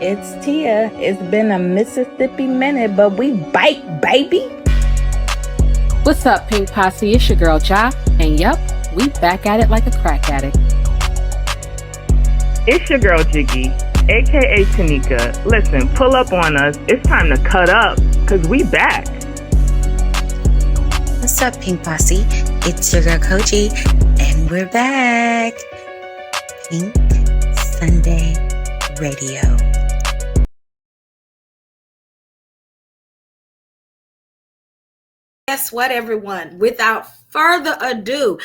It's Tia. It's been a Mississippi minute, but we bite, baby. What's up, Pink Posse? It's your girl, Ja. And yep, we back at it like a crack addict. It's your girl, Jiggy, a.k.a. Tanika. Listen, pull up on us. It's time to cut up, because we back. What's up, Pink Posse? It's your girl, Kogi, and we're back. Pink Sunday Radio. Guess what, everyone? Without further ado,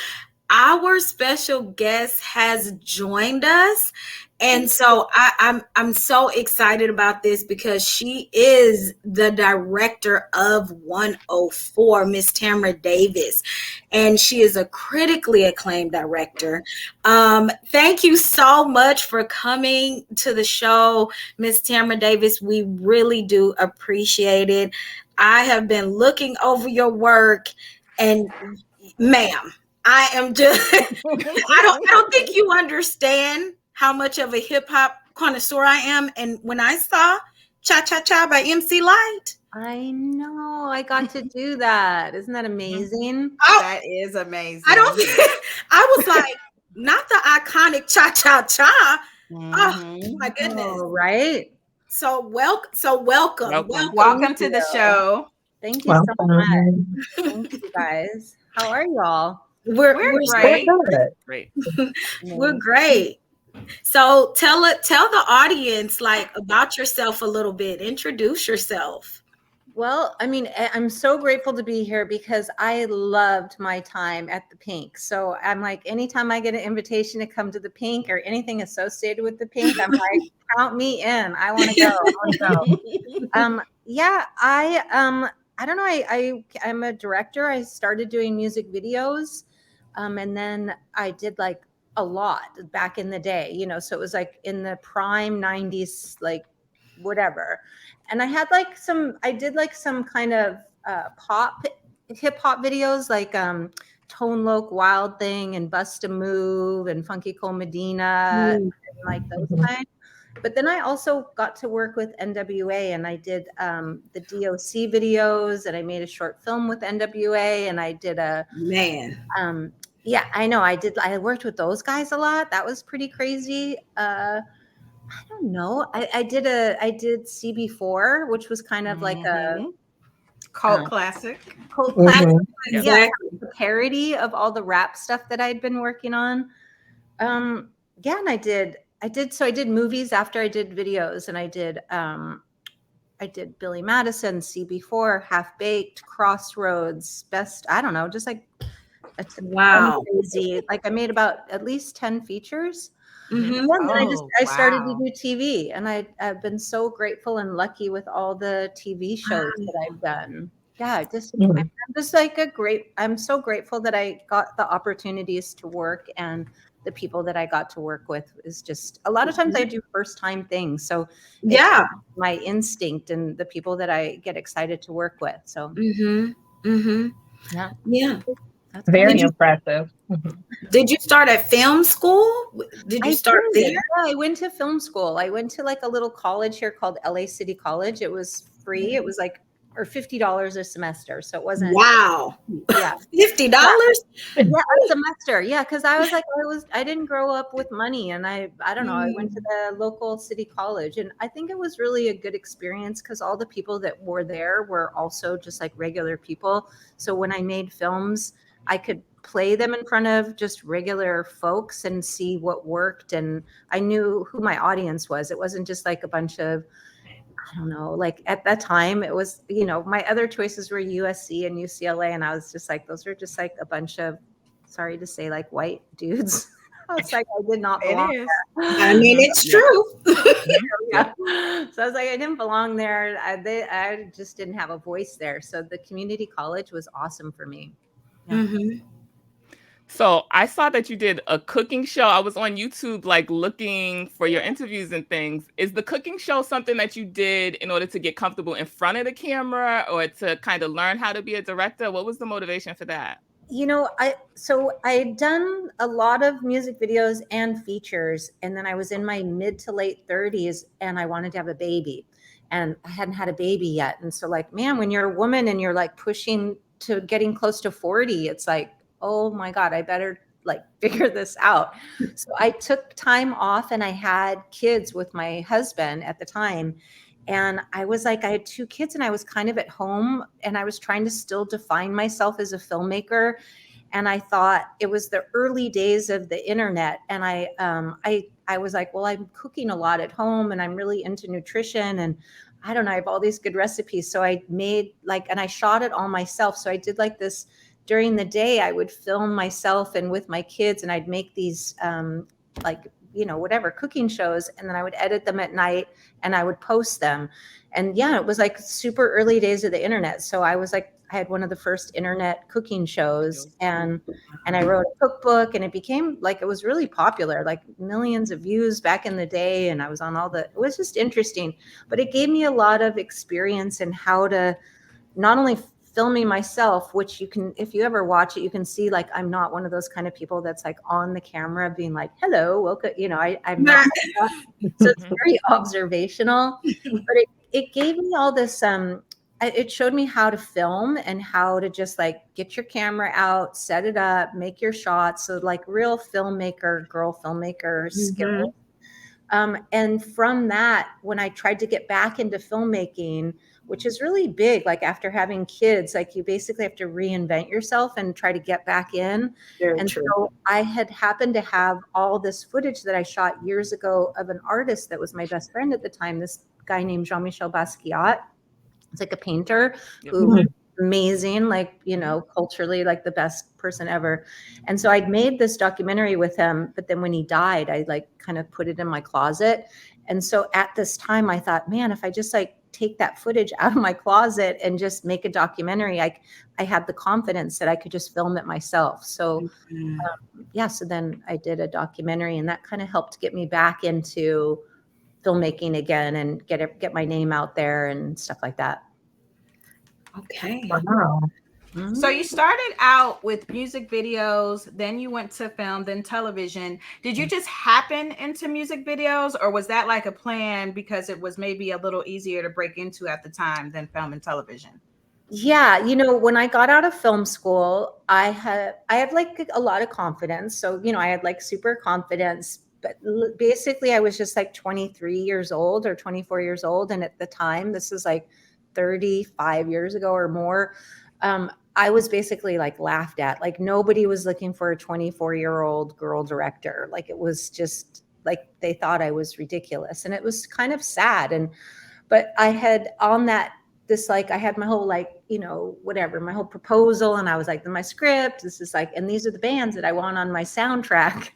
our special guest has joined us. And so I'm so excited about this because she is the director of 104, Miss Tamra Davis, and she is a critically acclaimed director. Thank you so much for coming to the show, Miss Tamra Davis. We really do appreciate it. I have been looking over your work, and ma'am, I am just I don't think you understand how much of a hip hop connoisseur I am. And when I saw Cha Cha Cha by MC Lyte, I know, I got to do that. Isn't that amazing? That is amazing. I was like, not the iconic Cha Cha Cha. Oh my goodness. Oh, right. So welcome to the show. Thank you so much. Thank you guys. How are y'all? We're great. Great. We're great. So tell the audience about yourself a little bit. Introduce yourself. Well, I mean, I'm so grateful to be here because I loved my time at the Pink. So I'm like, anytime I get an invitation to come to the Pink or anything associated with the Pink, I'm like, count me in. I want to go. Yeah, I don't know. I'm a director. I started doing music videos, and then I did like a lot back in the day, so it was like in the prime 90s, like whatever. And I did some kind of pop, hip hop videos, like Tone Loc, Wild Thing, and Bust a Move, and Funky Cole Medina, and like those kind. But then I also got to work with NWA, and I did the DOC videos, and I made a short film with NWA, and I did yeah, I know. I worked with those guys a lot. That was pretty crazy. I don't know. I did CB4, which was kind of like a cult classic. Yeah, a parody of all the rap stuff that I'd been working on. Yeah, and I did movies after I did videos, and I did Billy Madison, CB4, Half Baked, Crossroads, I don't know, just like wow, crazy. Like I made about at least 10 features. Mm-hmm. I started to do TV, and I've been so grateful and lucky with all the TV shows that I've done. Yeah, I'm so grateful that I got the opportunities to work, and the people that I got to work with is just a lot of times I do first time things. So yeah, my instinct and the people that I get excited to work with. So yeah. That's very impressive. Did you start at film school? Did you start there? Yeah, I went to film school. I went to like a little college here called LA City College. It was free. It was like $50 a semester. So it wasn't. Wow. Yeah. $50? Yeah, a semester. Yeah. Cause I was like, I didn't grow up with money, and I don't know. I went to the local city college, and I think it was really a good experience because all the people that were there were also just like regular people. So when I made films, I could play them in front of just regular folks and see what worked. And I knew who my audience was. It wasn't just like a bunch of, I don't know, like at that time it was, my other choices were USC and UCLA. And I was just like, those are just like a bunch of, sorry to say, like white dudes. I was like, I did not belong there. I mean, it's true. Yeah. So I was like, I didn't belong there. I just didn't have a voice there. So the community college was awesome for me. Yeah. Mm-hmm. So I saw that you did a cooking show. I was on YouTube, like looking for your interviews and things. Is the cooking show something that you did in order to get comfortable in front of the camera, or to kind of learn how to be a director? What was the motivation for that? I had done a lot of music videos and features, and then I was in my mid to late 30s and I wanted to have a baby, and I hadn't had a baby yet. And so like, man, when you're a woman and you're like pushing to getting close to 40, it's like, oh my God, I better like figure this out. So I took time off and I had kids with my husband at the time. And I was like, I had 2 kids and I was kind of at home and I was trying to still define myself as a filmmaker. And I thought it was the early days of the internet. And I was like, well, I'm cooking a lot at home and I'm really into nutrition and I don't know, I have all these good recipes. So I made and I shot it all myself. So I did like this during the day, I would film myself and with my kids and I'd make these whatever cooking shows. And then I would edit them at night and I would post them. And yeah, it was like super early days of the internet. So I was like, I had one of the first internet cooking shows and I wrote a cookbook and it became like, it was really popular, like millions of views back in the day. And I was on it was just interesting, but it gave me a lot of experience in how to not only filming myself, which you can, if you ever watch it, you can see like I'm not one of those kind of people that's like on the camera being like, hello, welcome. I'm not. So it's very observational, but it gave me all this. It showed me how to film and how to just like get your camera out, set it up, make your shots. So like real girl filmmaker skills. And from that, when I tried to get back into filmmaking, which is really big, like after having kids, like you basically have to reinvent yourself and try to get back in. Very true. So I had happened to have all this footage that I shot years ago of an artist that was my best friend at the time, this guy named Jean-Michel Basquiat. It's like a painter who was amazing, like, culturally, like the best person ever. And so I'd made this documentary with him, but then when he died, I like kind of put it in my closet. And so at this time I thought, man, if I just like take that footage out of my closet and just make a documentary, I had the confidence that I could just film it myself. So so then I did a documentary and that kind of helped get me back into filmmaking again and get my name out there and stuff like that. Okay. Wow. Mm-hmm. So you started out with music videos, then you went to film, then television. Did you just happen into music videos, or was that like a plan because it was maybe a little easier to break into at the time than film and television? Yeah, when I got out of film school, I had like a lot of confidence. So, I had like super confidence, but basically I was just like 23 years old or 24 years old. And at the time, this is like 35 years ago or more, I was basically like laughed at. Like nobody was looking for a 24-year-old girl director. Like it was just like they thought I was ridiculous. And it was kind of sad. But I had on that, I had my whole my whole proposal. And I was like, my script, this is like, and these are the bands that I want on my soundtrack.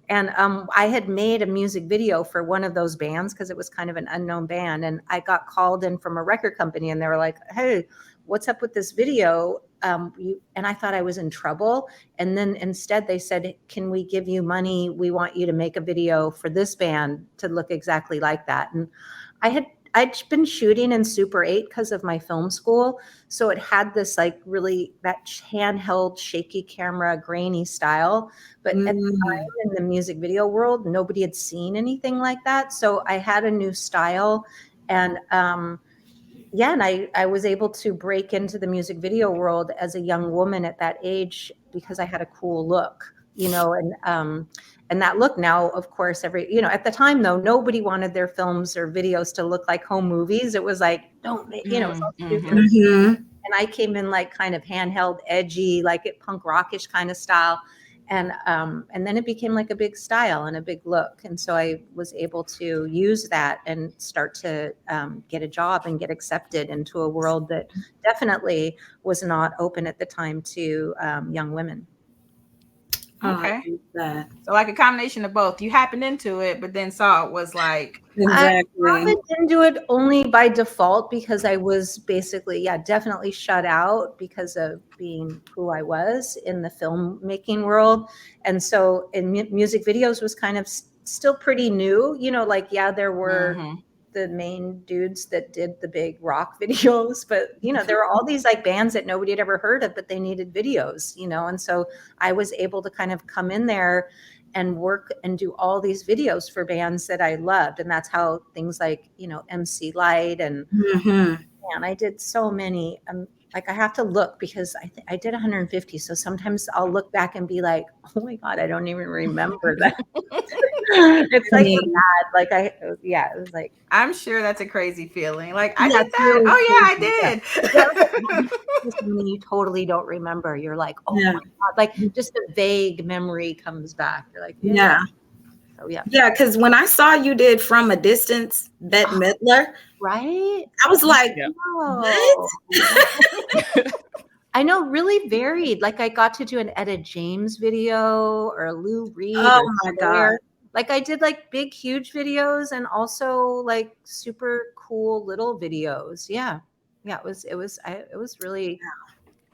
And I had made a music video for one of those bands because it was kind of an unknown band. And I got called in from a record company and they were like, hey, what's up with this video? And I thought I was in trouble. And then instead they said, can we give you money? We want you to make a video for this band to look exactly like that. And I'd been shooting in Super 8 because of my film school. So it had this like really that handheld shaky camera, grainy style. But at the time in the music video world, nobody had seen anything like that. So I had a new style. And and I was able to break into the music video world as a young woman at that age because I had a cool look, and that look now, of course, at the time though, nobody wanted their films or videos to look like home movies. It was like, don't make, it was all stupid. And I came in like kind of handheld, edgy, like punk rockish kind of style. And then it became like a big style and a big look. And so I was able to use that and start to get a job and get accepted into a world that definitely was not open at the time to young women. Okay. So like a combination of both. You happened into it, but then saw it was like. Exactly. I happened into it only by default because I was basically, definitely shut out because of being who I was in the filmmaking world. And so in music videos was kind of still pretty new, there were the main dudes that did the big rock videos, but there were all these like bands that nobody had ever heard of, but they needed videos, and so I was able to kind of come in there and work and do all these videos for bands that I loved. And that's how things like, MC Light and I did so many. Like I have to look because I did 150. So sometimes I'll look back and be like, oh my God, I don't even remember that. It's like bad. Like it was like. I'm sure that's a crazy feeling. Like I did that. Really I did. When you totally don't remember, you're like, oh my God, like just a vague memory comes back. You're like, So yeah, because when I saw you did From a Distance, Bette Midler, right? I was like, what? I know, really varied. Like I got to do an Etta James video or a Lou Reed. Oh my God. Like I did like big, huge videos and also like super cool little videos. Yeah. It was really,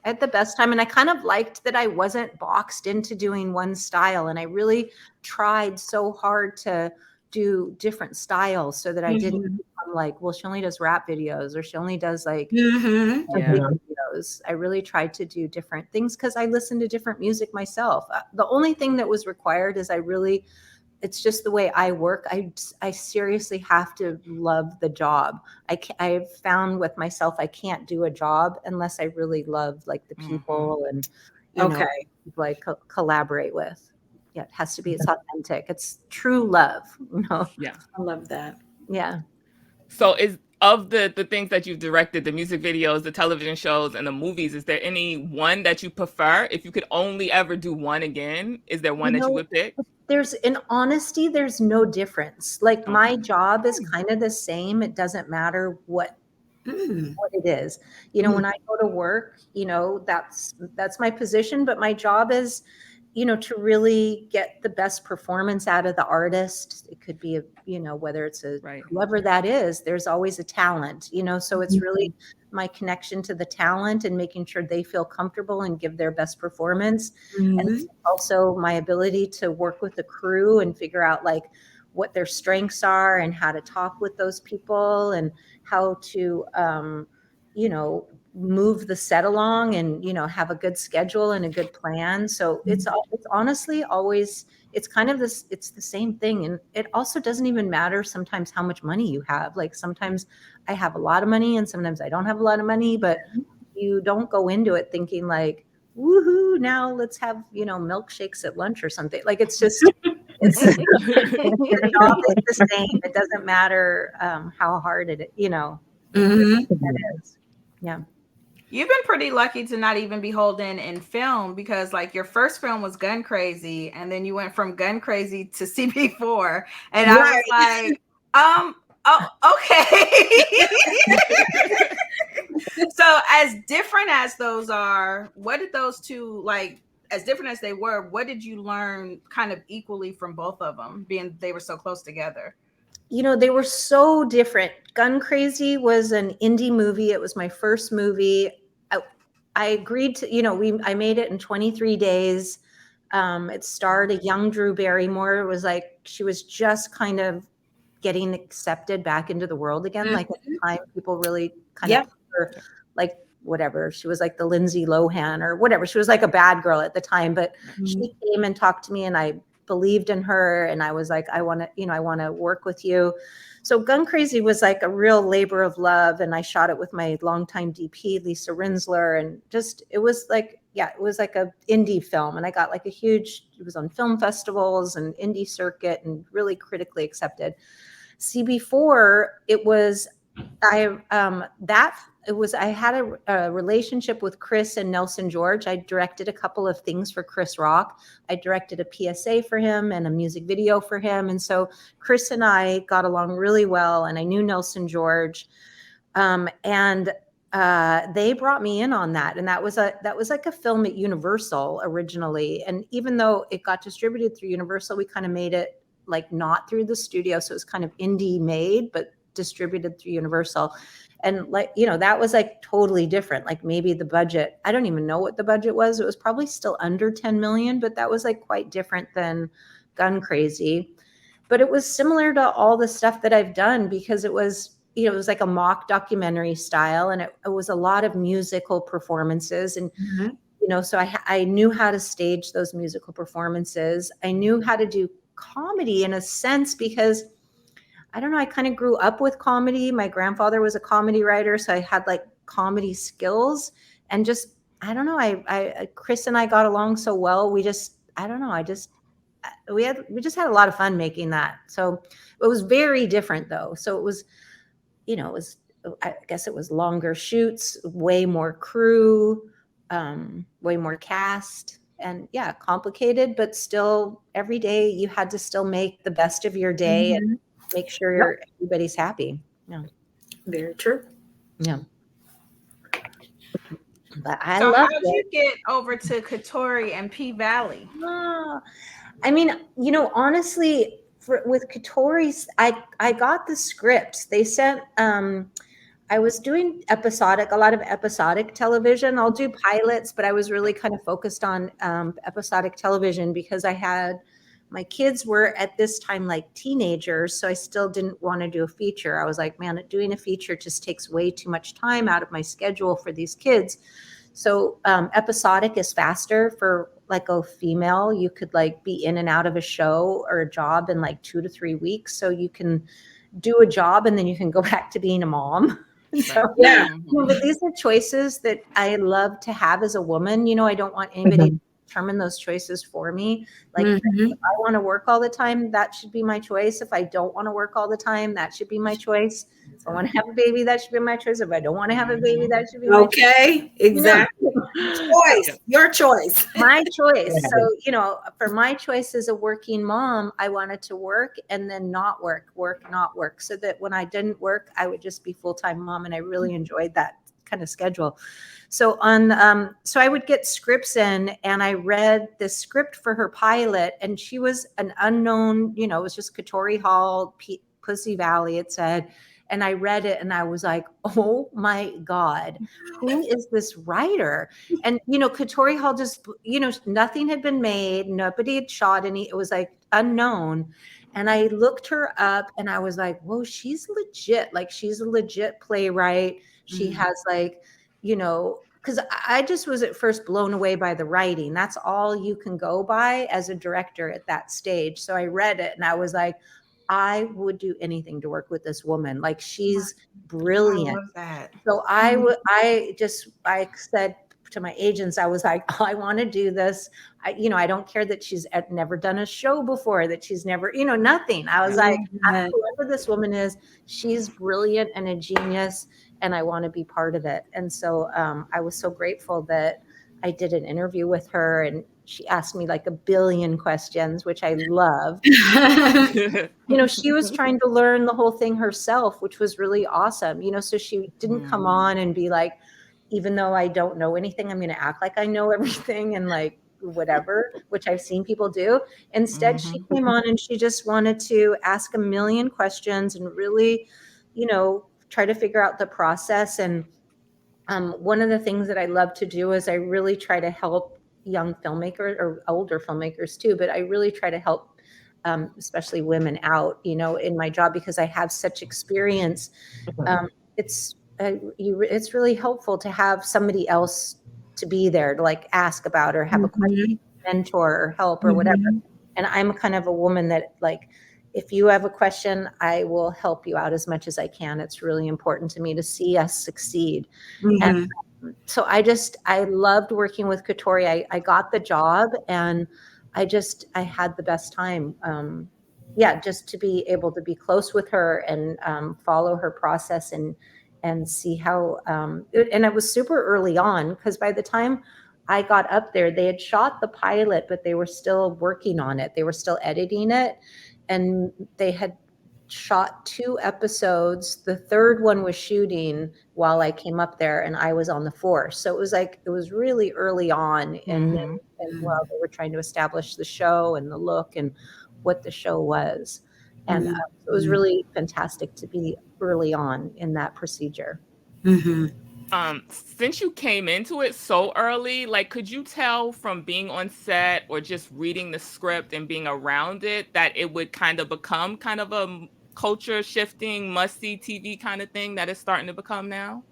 I had the best time. And I kind of liked that I wasn't boxed into doing one style. And I really tried so hard to do different styles so that I didn't become like, well, she only does rap videos or she only does like videos. I really tried to do different things because I listen to different music myself. The only thing that was required is it's just the way I work. I seriously have to love the job. I've found with myself, I can't do a job unless I really love like the people and people I collaborate with. Yeah, it has to be. It's authentic. It's true love. Yeah, I love that. Yeah. So is of the things that you've directed, the music videos, the television shows, and the movies, is there any one that you prefer? If you could only ever do one again, is there one that you would pick? There's no difference. Like my job is kind of the same. It doesn't matter what it is. When I go to work, that's my position, but my job is, to really get the best performance out of the artist. It could be whether it's whoever that is, there's always a talent, so it's really my connection to the talent and making sure they feel comfortable and give their best performance. And also my ability to work with the crew and figure out like what their strengths are and how to talk with those people and how to, move the set along and, have a good schedule and a good plan. So it's honestly always, it's kind of it's the same thing. And it also doesn't even matter sometimes how much money you have. Like sometimes I have a lot of money and sometimes I don't have a lot of money, but you don't go into it thinking like, woohoo, now let's have, milkshakes at lunch or something. Like it's just, it's the same. It doesn't matter how hard it is. Yeah. You've been pretty lucky to not even be holding in film because like your first film was Gun Crazy and then you went from Gun Crazy to CB4 and I was like, okay. So as different as those are, what did those two, like as different as they were, what did you learn kind of equally from both of them being they were so close together? They were so different. Gun Crazy was an indie movie. It was my first movie. I agreed to, I made it in 23 days. It starred a young Drew Barrymore. It was like, she was just kind of getting accepted back into the world again. Like at the time, people really kind of, like whatever. She was like the Lindsay Lohan or whatever. She was like a bad girl at the time, but she came and talked to me and I believed in her. And I was like, I want to work with you. So Gun Crazy was like a real labor of love. And I shot it with my longtime DP, Lisa Rinsler. And it was like a indie film. And I got like it was on film festivals and indie circuit and really critically accepted. CB4, I had a relationship with Chris and Nelson George. I directed a couple of things for Chris Rock. I directed a PSA for him and a music video for him. And so Chris and I got along really well and I knew Nelson George. And they brought me in on that. And that was like a film at Universal originally. And even though it got distributed through Universal, we kind of made it like not through the studio. So it was kind of indie made, but distributed through Universal. And like, that was like totally different. Like maybe the budget, I don't even know what the budget was. It was probably still under 10 million, but that was like quite different than Gun Crazy. but it was similar to all the stuff that I've done because it was, it was like a mock documentary style, and it was a lot of musical performances. And, so I knew how to stage those musical performances. I knew how to do comedy in a sense because I don't know, I kind of grew up with comedy. My grandfather was a comedy writer, so I had like comedy skills, and just, I don't know, I Chris and I got along so well. We just, I don't know, we just had a lot of fun making that. So it was very different though. So it was, I guess it was longer shoots, way more crew, way more cast, and yeah, complicated, but still every day you had to still make the best of your day and make sure everybody's happy. Yeah. Very true. Yeah. But I So love how did you get over to Katori and PValley? I mean, honestly, with Katori's, I got the script. They sent, I was doing a lot of episodic television. I'll do pilots, but I was really kind of focused on episodic television because my kids were at this time like teenagers, so I still didn't want to do a feature. I was like, man, doing a feature just takes way too much time out of my schedule for these kids. So episodic is faster for like a female. You could like be in and out of a show or a job in like 2 to 3 weeks. So you can do a job and then you can go back to being a mom. So, yeah. But these are choices that I love to have as a woman. I don't want anybody to determine those choices for me. Like if I want to work all the time, that should be my choice. If I don't want to work all the time, that should be my choice. If I want to have a baby, that should be my choice. If I don't want to have a baby, that should be my choice. Okay, exactly. Choice, your choice. My choice. So, for my choice as a working mom, I wanted to work and then not work, not work. So that when I didn't work, I would just be full-time mom. And I really enjoyed that kind of schedule. So so I would get scripts in, and I read the script for her pilot, and she was an unknown, it was just Katori Hall, Pussy Valley, it said. And I read it and I was like, oh my God, who is this writer? And, Katori Hall just, nothing had been made. Nobody had shot any. It was like unknown. And I looked her up and I was like, whoa, she's legit. Like, she's a legit playwright. She has like, because I just was at first blown away by the writing. That's all you can go by as a director at that stage. So I read it and I was like, I would do anything to work with this woman. Like, she's brilliant. I love that. So I said to my agents, I was like, I want to do this. I don't care that she's never done a show before, that she's never, nothing. I was like, whoever this woman is, she's brilliant and a genius, and I want to be part of it. And so I was so grateful that I did an interview with her, and she asked me like 1 billion questions, which I loved. She was trying to learn the whole thing herself, which was really awesome. So she didn't come on and be like, even though I don't know anything, I'm going to act like I know everything and like whatever, which I've seen people do. Instead, she came on and she just wanted to ask 1 million questions and really, try to figure out the process. And one of the things that I love to do is I really try to help young filmmakers or older filmmakers too, but I really try to help especially women out, in my job, because I have such experience. It's really helpful to have somebody else to be there to like ask about or have a question, mentor or help or whatever. And I'm kind of a woman that like, if you have a question, I will help you out as much as I can. It's really important to me to see us succeed. And so I loved working with Katori. I got the job and I had the best time. Just to be able to be close with her and follow her process and see how, and it was super early on, because by the time I got up there, they had shot the pilot, but they were still working on it. They were still editing it, and they had shot 2 episodes. The third one was shooting while I came up there, and I was on the 4th. So it was really early on, and while they were trying to establish the show and the look and what the show was. And it was really fantastic to be early on in that procedure. Since you came into it so early, like, could you tell from being on set or just reading the script and being around it that it would kind of become kind of a culture shifting, must see TV kind of thing that it's starting to become now?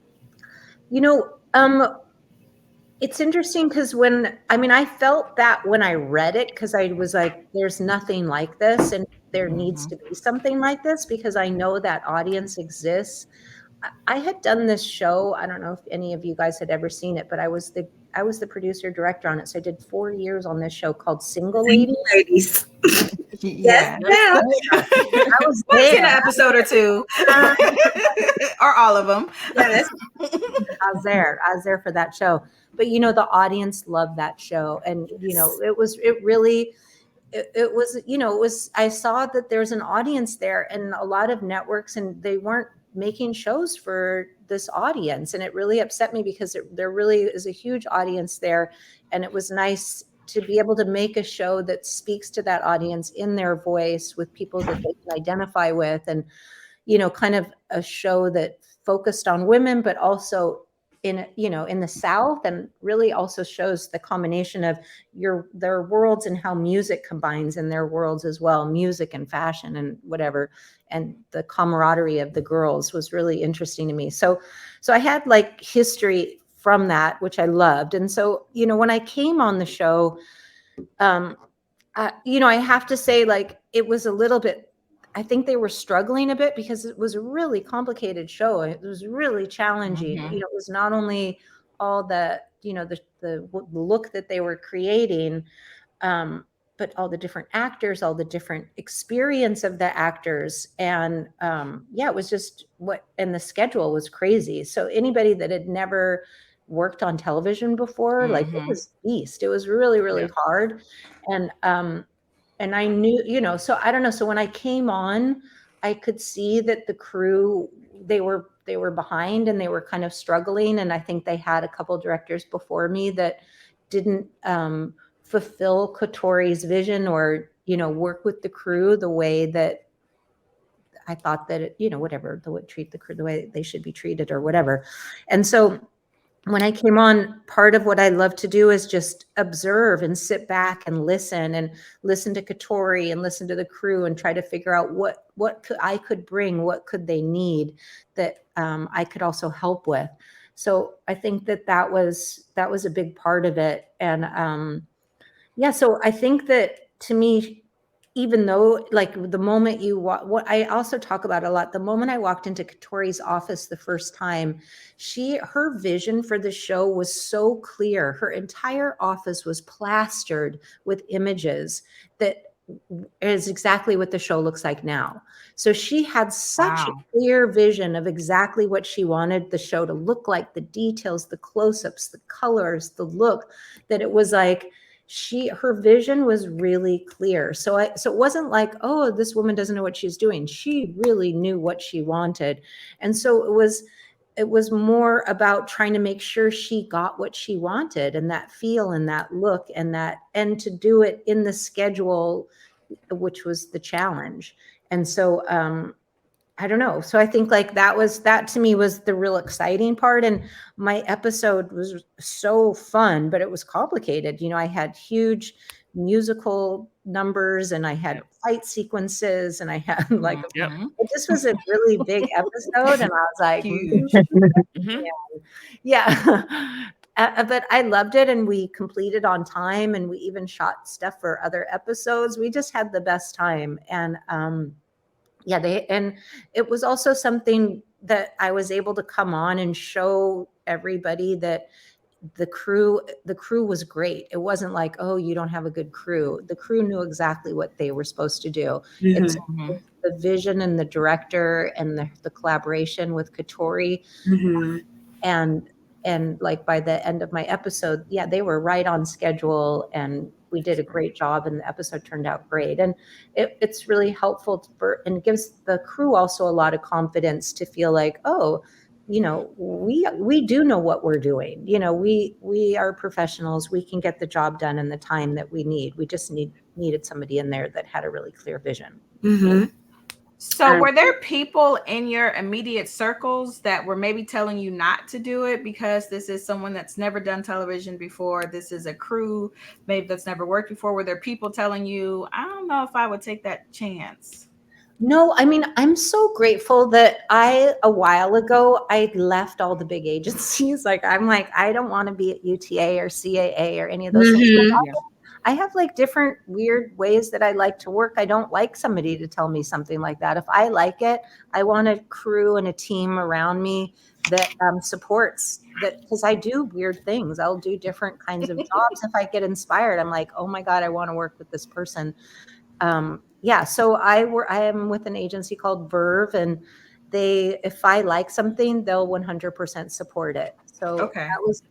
It's interesting because I felt that when I read it, because I was like, there's nothing like this, and there needs to be something like this because I know that audience exists. I had done this show. I don't know if any of you guys had ever seen it, but I was the producer director on it. So I did 4 years on this show called Single Ladies. Ladies. Yeah. Yes, I was We've seen an there. episode or two, or all of them. Yes. I was there for that show. But the audience loved that show, and it was I saw that there's an audience there, and a lot of networks, and they weren't making shows for this audience, and it really upset me because there really is a huge audience there, and it was nice to be able to make a show that speaks to that audience in their voice with people that they can identify with, and kind of a show that focused on women, but also in the South, and really also shows the combination of their worlds and how music combines in their worlds as well, music and fashion and whatever, and the camaraderie of the girls was really interesting to me. So I had like history from that, which I loved. And so when I came on the show, I have to say, like, it was a little bit, I think they were struggling a bit because it was a really complicated show. It was really challenging. It was not only all the look that they were creating, but all the different actors, all the different experience of the actors. And it was just and the schedule was crazy. So anybody that had never worked on television before, like, it was beast. It was really, really hard. And I knew, so I don't know. So when I came on, I could see that the crew, they were behind and they were kind of struggling. And I think they had a couple directors before me that didn't fulfill Katori's vision or, work with the crew the way that I thought that whatever, they would treat the crew the way they should be treated or whatever. And so when I came on, part of what I love to do is just observe and sit back and listen to Katori and listen to the crew and try to figure out what I could bring, what could they need that I could also help with. So I think that was a big part of it. And so I think that, to me, even though, like, the moment what I also talk about a lot, the moment I walked into Katori's office the first time, her vision for the show was so clear. Her entire office was plastered with images that is exactly what the show looks like now. So she had such a clear vision of exactly what she wanted the show to look like, the details, the close-ups, the colors, the look, that it was like, her vision was really clear. So it wasn't like, oh, this woman doesn't know what she's doing. She really knew what she wanted. And so it was more about trying to make sure she got what she wanted, and that feel and that look and to do it in the schedule, which was the challenge. And so I don't know. So I think, like, that to me was the real exciting part. And my episode was so fun, but it was complicated. I had huge musical numbers, and I had fight sequences, and I had this was a really big episode. And I was like, but I loved it, and we completed on time, and we even shot stuff for other episodes. We just had the best time. And and it was also something that I was able to come on and show everybody that the crew was great. It wasn't like, oh, you don't have a good crew. The crew knew exactly what they were supposed to do. It's the vision and the director and the collaboration with Katori. And like, by the end of my episode, they were right on schedule, and we did a great job, and the episode turned out great. And it's really helpful and it gives the crew also a lot of confidence to feel like, oh, we do know what we're doing. We are professionals. We can get the job done in the time that we need. We just needed somebody in there that had a really clear vision. So were there people in your immediate circles that were maybe telling you not to do it because this is someone that's never done television before? This is a crew maybe that's never worked before. Were there people telling you, I don't know if I would take that chance? No, I mean, I'm so grateful that a while ago, I left all the big agencies. I'm like, I don't want to be at UTA or CAA or any of those things. I have like different weird ways that I like to work. I don't like somebody to tell me something like that. If I like it, I want a crew and a team around me that supports that, because I do weird things. I'll do different kinds of jobs. If I get inspired, I'm like, oh my God, I want to work with this person. So I am with an agency called Verve, and if I like something, they'll 100% support it. So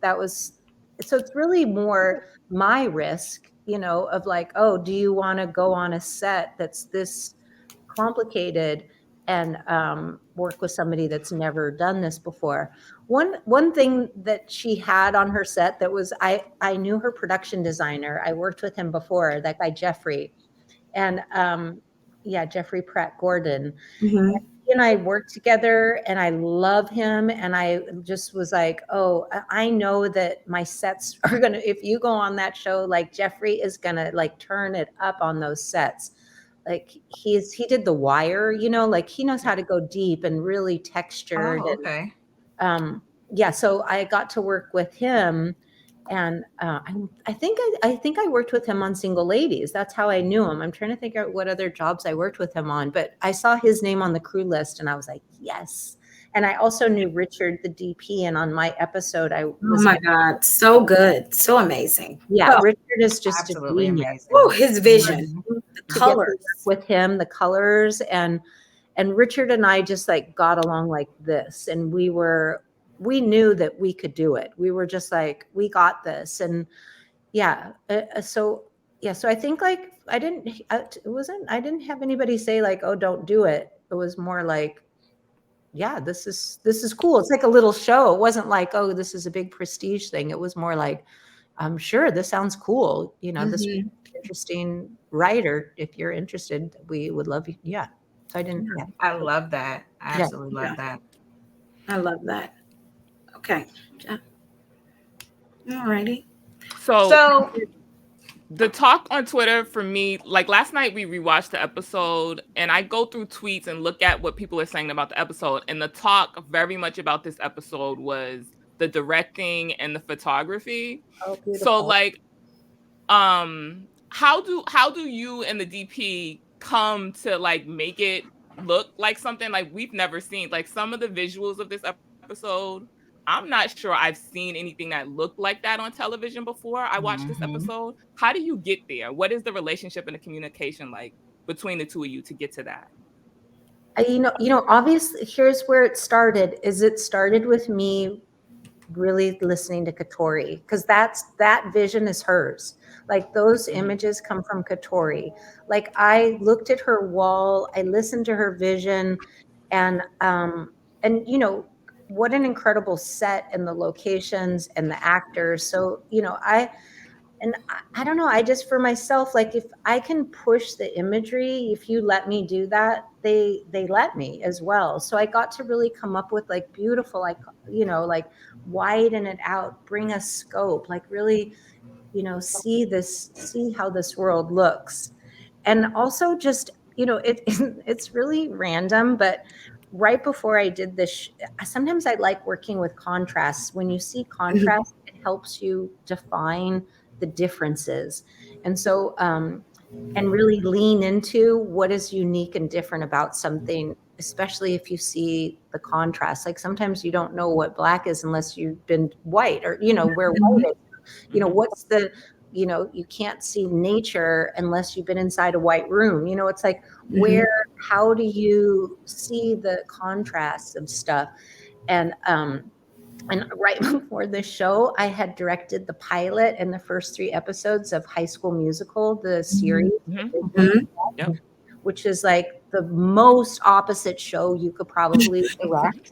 that was, so it's really more my risk, of like, oh, do you want to go on a set that's this complicated and work with somebody that's never done this before? One thing that she had on her set that was, I knew her production designer. I worked with him before, that guy, Jeffrey. And Jeffrey Pratt Gordon. Mm-hmm. He and I worked together, and I love him. And I just was like, oh, I know that my sets are gonna, if you go on that show, like Jeffrey is gonna like turn it up on those sets. Like he did The Wire, like he knows how to go deep and really textured. Oh, okay. And, so I got to work with him. And I think I worked with him on Single Ladies. That's how I knew him. I'm trying to think out what other jobs I worked with him on, but I saw his name on the crew list, and I was like, yes. And I also knew Richard, the DP, and on my episode, oh my God, so good, so amazing. Yeah, Richard is just absolutely amazing. Oh, his vision, the colors with him, the colors, and Richard and I just like got along like this, and we knew that we could do it. We were just like, we got this. And so I think like, I didn't have anybody say like, oh, don't do it. It was more like, this is cool. It's like a little show. It wasn't like, oh, this is a big prestige thing. It was more like, I'm sure this sounds cool. This is an interesting writer. If you're interested, we would love you. Yeah. So I didn't. Yeah. I love that. I absolutely love that. I love that. Okay. All righty. So the talk on Twitter for me, like last night we rewatched the episode, and I go through tweets and look at what people are saying about the episode. And the talk very much about this episode was the directing and the photography. Oh, so like, how do you and the DP come to like make it look like something like we've never seen? Like some of the visuals of this episode, I'm not sure I've seen anything that looked like that on television before I watched this episode. How do you get there? What is the relationship and the communication like between the two of you to get to that? Obviously, here's where it started. It started with me really listening to Katori, because that vision is hers. Like those images come from Katori. Like I looked at her wall, I listened to her vision, and what an incredible set, and the locations and the actors. So, I don't know, I just, for myself, like if I can push the imagery, if you let me do that, they let me as well. So I got to really come up with like beautiful, like, like widen it out, bring a scope, like really, see how this world looks. And also just, it's really random, but right before I did this, sometimes I like working with contrasts. When you see contrast, it helps you define the differences. And so, and really lean into what is unique and different about something, especially if you see the contrast. Like sometimes you don't know what black is unless you've been white, or, where white is. What's the, you can't see nature unless you've been inside a white room. It's like, how do you see the contrast of stuff? And right before the show, I had directed the pilot and the first 3 episodes of High School Musical, the series, which is like the most opposite show you could probably direct,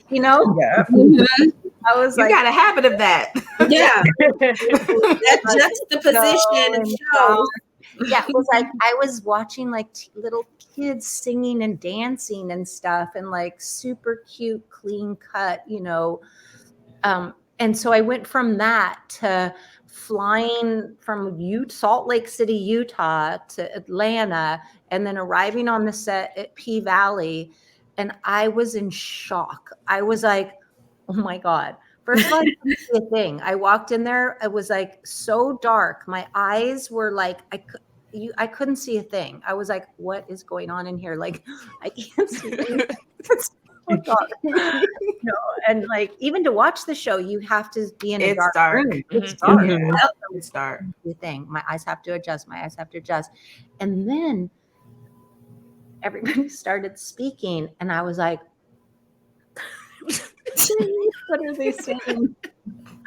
I was you got a habit of that. Yeah. That juxtaposition shows. Yeah, it was like I was watching like little kids singing and dancing and stuff, and like super cute, clean cut, and so I went from that to flying from Salt Lake City, Utah to Atlanta, and then arriving on the set at PValley. And I was in shock. I was like, oh my God. First of all, I couldn't see a thing. I walked in there. It was like so dark. My eyes were like, I couldn't see a thing. I was like, what is going on in here? Like, I can't see anything. Oh God. And like even to watch the show, you have to be in a dark room. It's dark. It's dark. The thing. My eyes have to adjust. And then everybody started speaking, and I was like, what are they saying?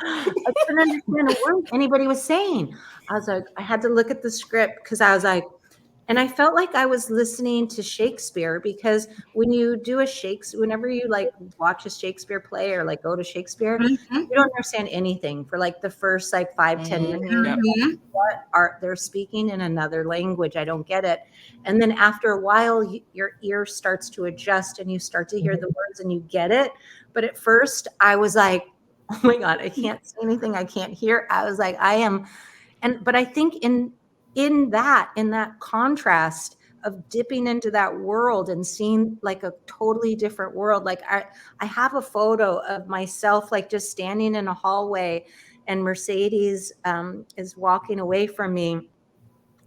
I couldn't understand a word anybody was saying. I was like, I had to look at the script because I was like, and I felt like I was listening to Shakespeare, because when you do whenever you like watch a Shakespeare play or like go to Shakespeare, you don't understand anything for like the first like 5-10 minutes. What they're speaking in another language. I don't get it. And then after a while, your ear starts to adjust and you start to hear the words and you get it. But at first I was like, oh my God, I can't see anything. I can't hear. I was like, but I think in that contrast of dipping into that world and seeing like a totally different world. Like I have a photo of myself, like just standing in a hallway, and Mercedes is walking away from me,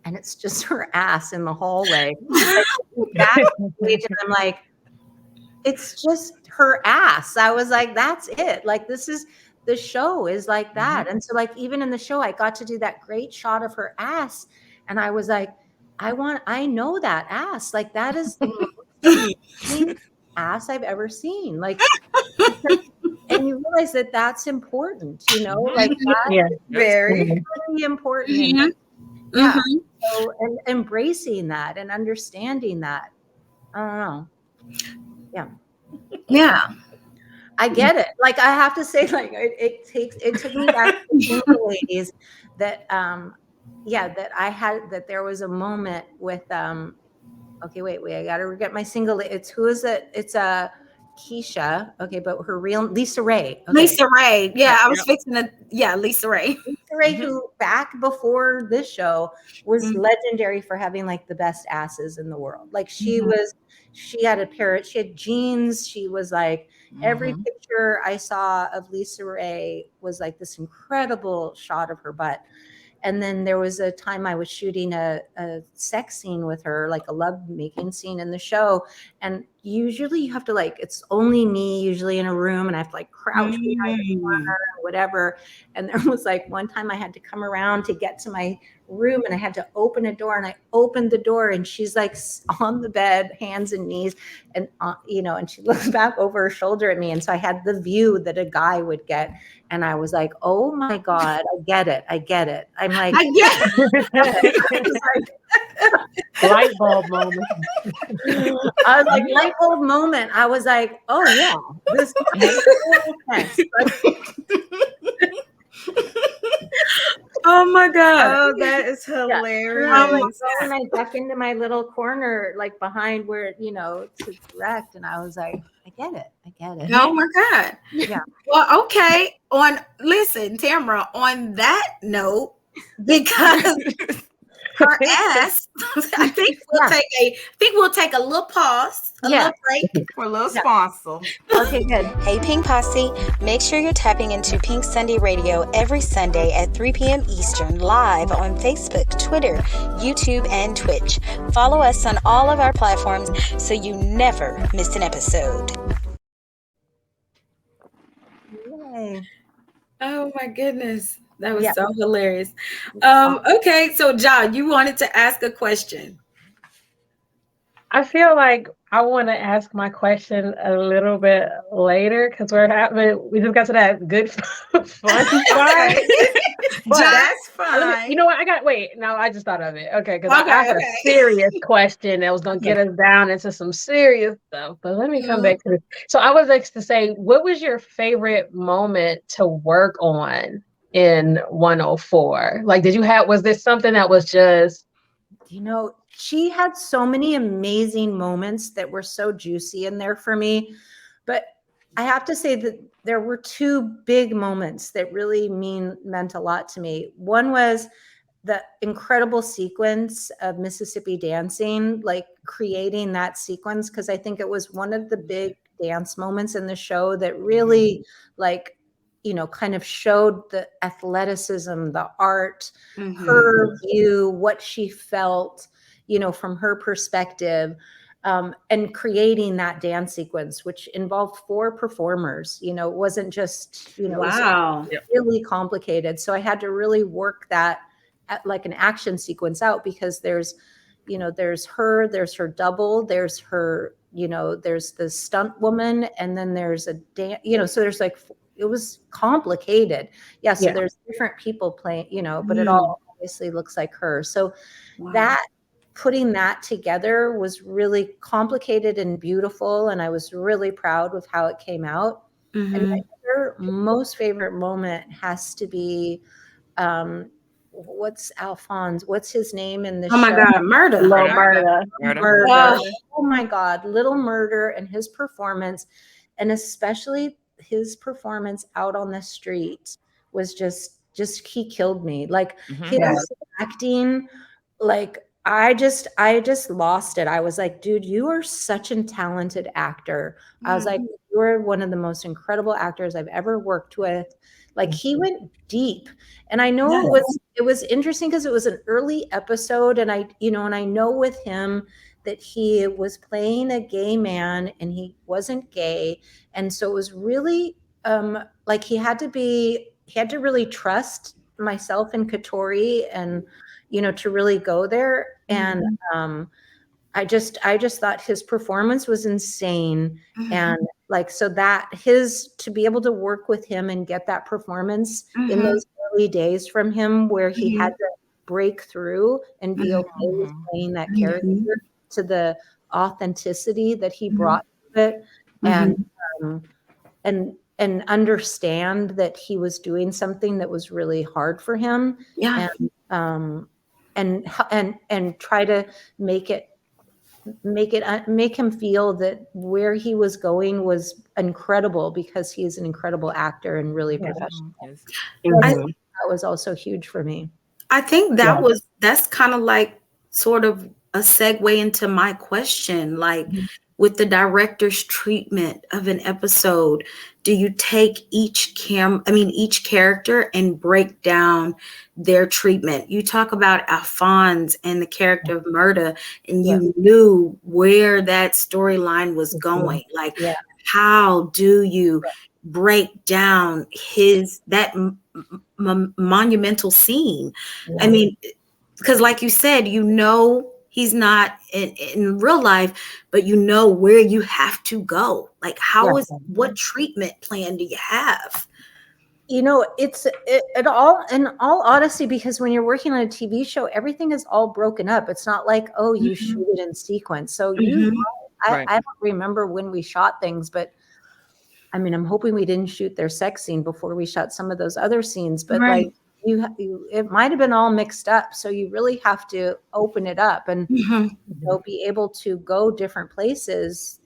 and it's just her ass in the hallway. And I'm like, it's just her ass. I was like, that's it. Like the show is like that. And so like, even in the show, I got to do that great shot of her ass. And I was like, I know that ass. Like that is the most ass I've ever seen. Like, and you realize that that's important, like that is very important. So, and embracing that and understanding that. I don't know. Yeah. I get it. Like I have to say, like it took me back to the ladies that that I had, that there was a moment with okay, wait, I gotta get my single. Who is it? It's Keisha. Okay, but her real Lisa Ray. Okay. Lisa Ray. Yeah, I was fixing to. Yeah, Lisa Ray. Lisa Ray, who back before this show was legendary for having like the best asses in the world. Like she had jeans. She was like, every picture I saw of Lisa Ray was like this incredible shot of her butt. And then there was a time I was shooting a sex scene with her, like a love making scene in the show. And usually you have to like, it's only me usually in a room, and I have to like crouch behind the corner or whatever. And there was like one time I had to come around to get to my room, and I had to open a door, and I opened the door, and she's like on the bed, hands and knees, and and she looks back over her shoulder at me. And so I had the view that a guy would get. And I was like, oh my God, I get it. I'm like, I get it. Light bulb moment. I was like, light bulb moment. I was like, oh yeah, this makes sense. Oh my God. Oh, that is hilarious. And I duck into my little corner, like behind where, it's direct. And I was like, I get it. Oh my God. Yeah. Well, okay. Listen, Tamra, on that note, because her ass, I think we'll take a little pause, a little break for a little sponsor. Okay, good. Hey, Pink Posse, make sure you're tapping into Pink Sunday Radio every Sunday at 3 p.m. Eastern, live on Facebook, Twitter, YouTube, and Twitch. Follow us on all of our platforms so you never miss an episode. Yay. Oh my goodness. That was so hilarious. Okay, so John, you wanted to ask a question. I feel like I want to ask my question a little bit later because we just got to that good fun part. But that's fine. You know what? I just thought of it. Okay, because I had a serious question that was going to get us down into some serious stuff. But let me come back to this. So I was to say, what was your favorite moment to work on in 104? Like, was there something that was just she had so many amazing moments that were so juicy in there for me. But I have to say that there were two big moments that really meant a lot to me. One was the incredible sequence of Mississippi dancing, like creating that sequence, because I think it was one of the big dance moments in the show that really kind of showed the athleticism, the art, her view, what she felt, from her perspective, and creating that dance sequence, which involved 4 performers. It wasn't just, wow, it was really complicated. So I had to really work that at like an action sequence out, because there's her double, there's her, there's the stunt woman, and then there's a dance, so there's like, it was complicated. So there's different people playing, but it all obviously looks like her. So that putting that together was really complicated and beautiful, and I was really proud with how it came out. And my other most favorite moment has to be what's his name in the show? Oh my God, Murder. Oh my God, Little Murder, and his performance, and especially his performance out on the street was just he killed me. Like his acting, like I just lost it. I was like, dude, you are such a talented actor. I was like, you're one of the most incredible actors I've ever worked with. Like he went deep. And I know it was interesting because it was an early episode, and I know with him that he was playing a gay man and he wasn't gay. And so it was really like he had to really trust myself and Katori, and to really go there. And I just thought his performance was insane. And like, so that to be able to work with him and get that performance in those early days from him, where he had to break through and be okay with playing that character, to the authenticity that he brought to it, and understand that he was doing something that was really hard for him, and try to make him feel that where he was going was incredible, because he's an incredible actor and really professional. I think that was also huge for me. I think that's kind of like sort of a segue into my question, like with the director's treatment of an episode, do you take each character and break down their treatment? You talk about Alphonse and the character of Murda, and you knew where that storyline was going. Like, how do you break down that monumental scene? I mean, because like you said, he's not in real life, but where you have to go. Like, what treatment plan do you have? It's all, in all honesty, because when you're working on a TV show, everything is all broken up. It's not like, oh, you shoot it in sequence. So I don't remember when we shot things, but I mean, I'm hoping we didn't shoot their sex scene before we shot some of those other scenes, but like, it might have been all mixed up. So you really have to open it up and be able to go different places.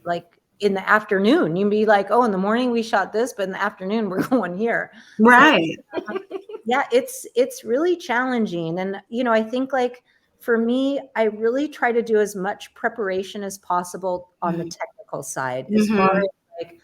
Like in the afternoon, you'd be like, oh, in the morning we shot this, but in the afternoon we're going here. Right. So, it's really challenging. And, I think like for me, I really try to do as much preparation as possible on the technical side, as far as like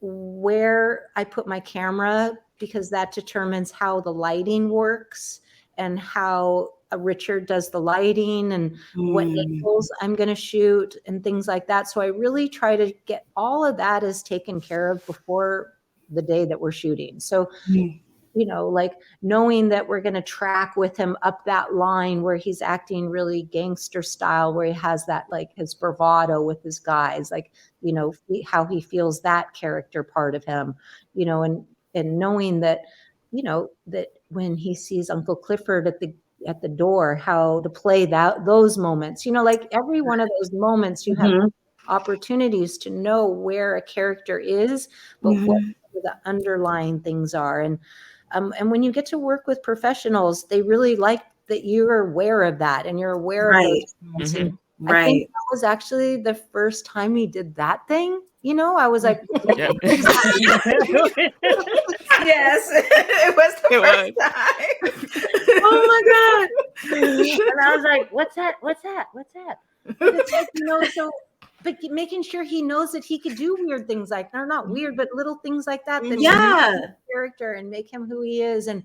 where I put my camera, because that determines how the lighting works and how Richard does the lighting and what angles I'm going to shoot and things like that. So I really try to get all of that is taken care of before the day that we're shooting. So, like knowing that we're going to track with him up that line where he's acting really gangster style, where he has that, like his bravado with his guys, like, how he feels that character part of him, and knowing that, that when he sees Uncle Clifford at the door, how to play those moments, like every one of those moments, you have opportunities to know where a character is, but what the underlying things are. And when you get to work with professionals, they really like that you're aware of that and you're aware of those things. Mm-hmm. And I think that was actually the first time he did that thing. You know, I was like, Yep. Yes, it was the first time. oh my God. And I was like, what's that? What's that? What's that? But it's like, you know, so, but making sure he knows that he could do weird things like, or not weird, but little things like that. That make him character and make him who he is, and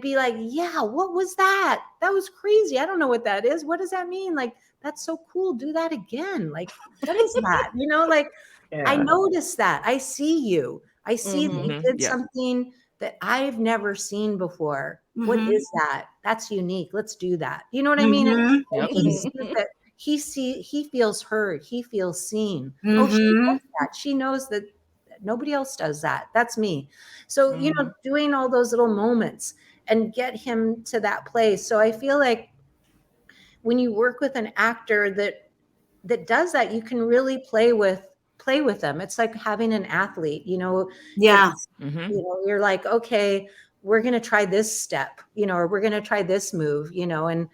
be like, yeah, what was that? That was crazy. I don't know what that is. What does that mean? Like, that's so cool. Do that again. Like, what is that? You know, like, I noticed that. I see you. I see that you did something that I've never seen before. What is that? That's unique. Let's do that. You know what I mean? And he feels heard. He feels seen. Oh, she knows that. She knows that nobody else does that. That's me. So, you know, doing all those little moments and get him to that place. So I feel like when you work with an actor that does that, you can really play with them. It's like having an athlete, you know. You know, you're like, okay, we're going to try this step, you know, or we're going to try this move, you know, and